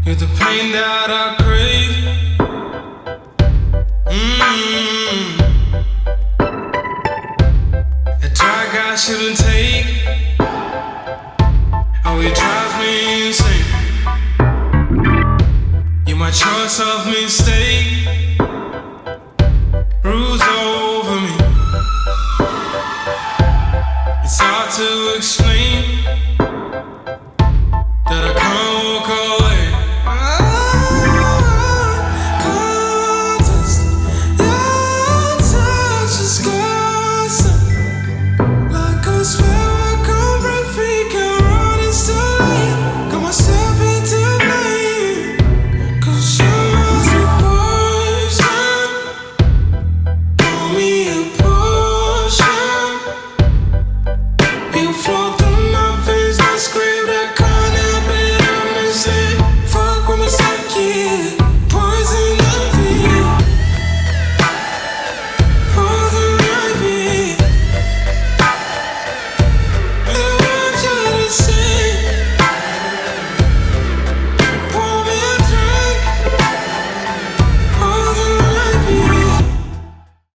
You're the pain that I crave. A drag I shouldn't take. Are we trying?